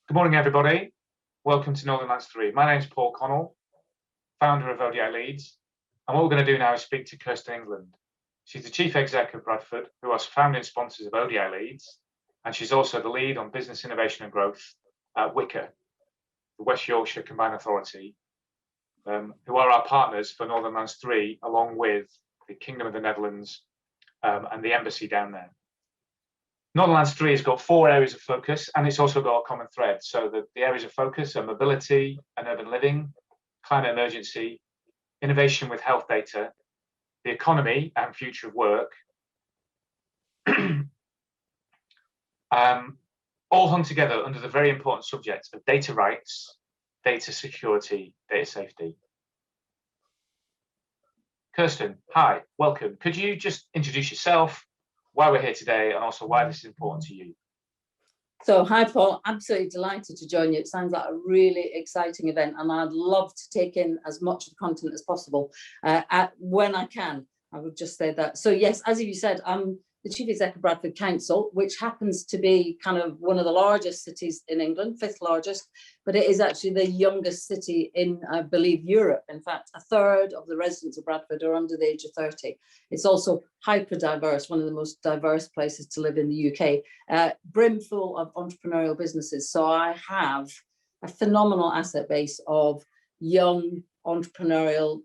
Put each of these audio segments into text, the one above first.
Good morning, everybody. Welcome to Northernlands3. My name's Paul Connell, founder of ODI Leeds. And what we're going to do now is speak to Kersten England. She's the chief exec of Bradford, who are founding sponsors of ODI Leeds. And she's also the lead on business innovation and growth at WICA, the West Yorkshire Combined Authority, who are our partners for Northernlands3, along with the Kingdom of the Netherlands and the embassy down there. Northernlands3 has got 4 areas of focus, and it's also got a common thread. So the areas of focus are mobility and urban living, climate emergency, innovation with health data, the economy and future of work, all hung together under the very important subject of data rights, data security, data safety. Kersten, hi, welcome. Could you just introduce yourself, why we're here today, and also why this is important to you? So, hi Paul, absolutely delighted to join you. It sounds like a really exciting event, and I'd love to take in as much of the content as possible when I can. I would just say that. So yes, as you said, I'm the chief exec of Bradford Council, which happens to be kind of one of the largest cities in England, 5th largest, but it is actually the youngest city in, I believe, Europe. In fact, 1/3 of the residents of Bradford are under the age of 30. It's also hyper diverse, one of the most diverse places to live in the UK, brimful of entrepreneurial businesses. So I have a phenomenal asset base of young entrepreneurial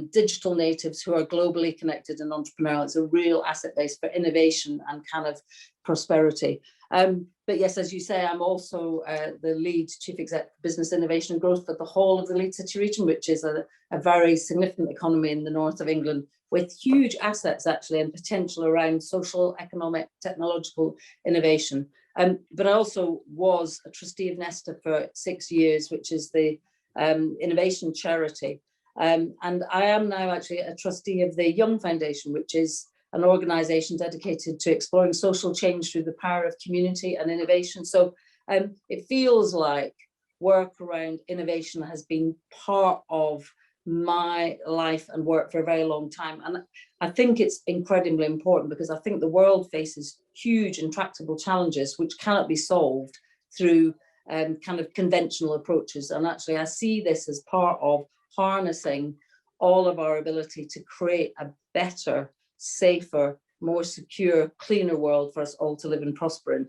digital natives who are globally connected and entrepreneurial. It's a real asset base for innovation and kind of prosperity. But yes, as you say, I'm also the lead chief exec for business innovation and growth for the whole of the Leeds City region, which is a very significant economy in the north of England, with huge assets actually and potential around social, economic, technological innovation. But I also was a trustee of Nesta for 6 years, which is the innovation charity. And I am now actually a trustee of the Young Foundation, which is an organisation dedicated to exploring social change through the power of community and innovation. So it feels like work around innovation has been part of my life and work for a very long time. And I think it's incredibly important because I think the world faces huge intractable challenges which cannot be solved through kind of conventional approaches. And actually, I see this as part of harnessing all of our ability to create a better, safer, more secure, cleaner world for us all to live and prosper in.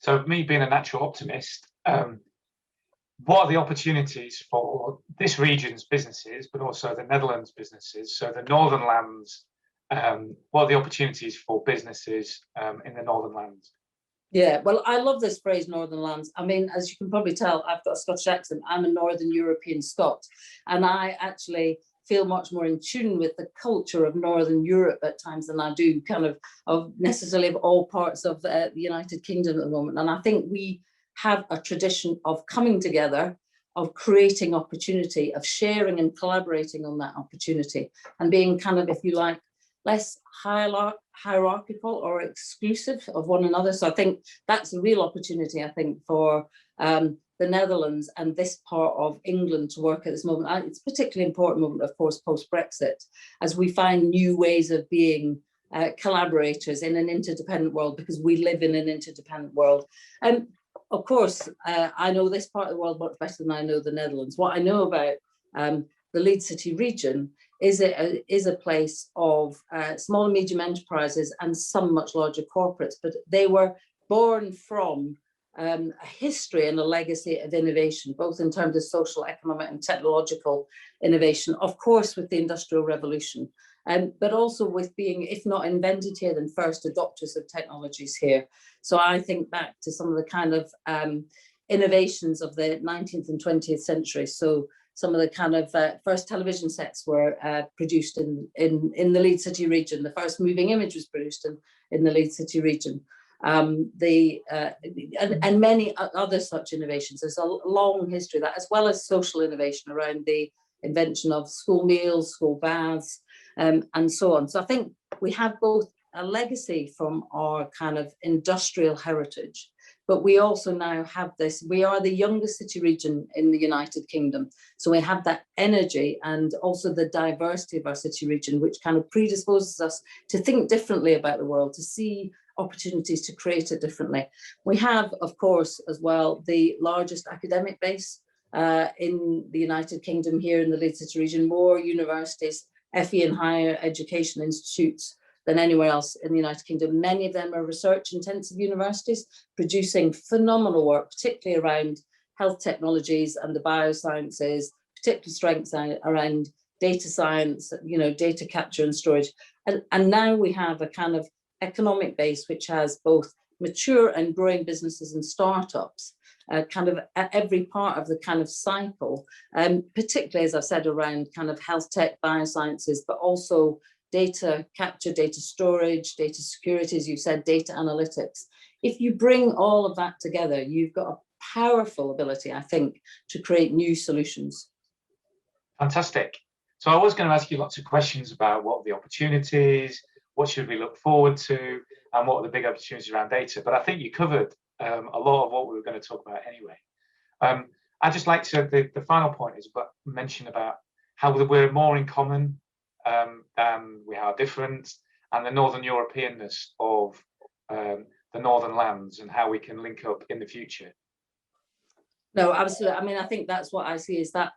So me being a natural optimist, what are the opportunities for this region's businesses, but also the Netherlands businesses, so the Northern Lands, what are the opportunities for businesses in the Northern Lands? Yeah, well, I love this phrase, Northern Lands. I mean, as you can probably tell, I've got a Scottish accent. I'm a Northern European Scot, and I actually feel much more in tune with the culture of Northern Europe at times than I do kind of necessarily of all parts of the United Kingdom at the moment. And I think we have a tradition of coming together, of creating opportunity, of sharing and collaborating on that opportunity, and being kind of, if you like, less hierarchical or exclusive of one another. So I think that's a real opportunity, I think, for the Netherlands and this part of England to work at this moment. It's a particularly important moment, of course, post-Brexit, as we find new ways of being collaborators in an interdependent world, because we live in an interdependent world. And of course, I know this part of the world much better than I know the Netherlands. What I know about the Leeds City region is a place of small and medium enterprises and some much larger corporates, but they were born from a history and a legacy of innovation, both in terms of social, economic and technological innovation, of course, with the Industrial Revolution, but also with being, if not invented here, then first adopters of technologies here. So I think back to some of the kind of innovations of the 19th and 20th century. So some of the kind of first television sets were produced in the Leeds City region. The first moving image was produced in the Leeds City region. And many other such innovations. There's a long history of that, as well as social innovation around the invention of school meals, school baths, and so on. So I think we have both a legacy from our kind of industrial heritage, but we also now have this, we are the youngest city region in the United Kingdom. So we have that energy and also the diversity of our city region, which kind of predisposes us to think differently about the world, to see opportunities to create it differently. We have, of course, as well, the largest academic base in the United Kingdom here in the Leeds City region, more universities, FE and higher education institutes than anywhere else in the United Kingdom. Many of them are research-intensive universities producing phenomenal work, particularly around health technologies and the biosciences, particular strengths around data science, data capture and storage. And now we have a kind of economic base which has both mature and growing businesses and startups, kind of at every part of the kind of cycle, particularly, as I've said, around kind of health tech, biosciences, but also data capture, data storage, data security, as you said, data analytics. If you bring all of that together, you've got a powerful ability, I think, to create new solutions. Fantastic. So I was going to ask you lots of questions about what are the opportunities, what should we look forward to, and what are the big opportunities around data. But I think you covered a lot of what we were going to talk about anyway. I'd just like to, the final point is mention about how we're more in common than we are different, and the Northern Europeanness of the Northern lands and how we can link up in the future. No, absolutely. I mean, I think that's what I see is that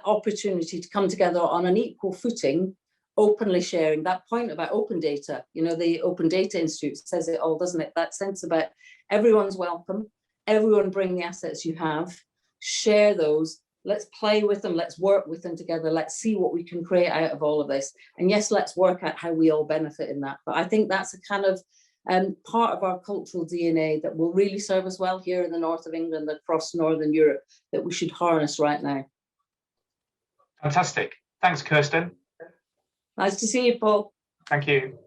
opportunity to come together on an equal footing, openly sharing. That point about open data, the Open Data Institute says it all, doesn't it? That sense about everyone's welcome, everyone bring the assets you have, share those, let's play with them, let's work with them together, let's see what we can create out of all of this. And yes, let's work out how we all benefit in that. But I think that's a kind of part of our cultural DNA that will really serve us well here in the north of England, across Northern Europe, that we should harness right now. Fantastic. Thanks, Kersten. Nice to see you, Paul. Thank you.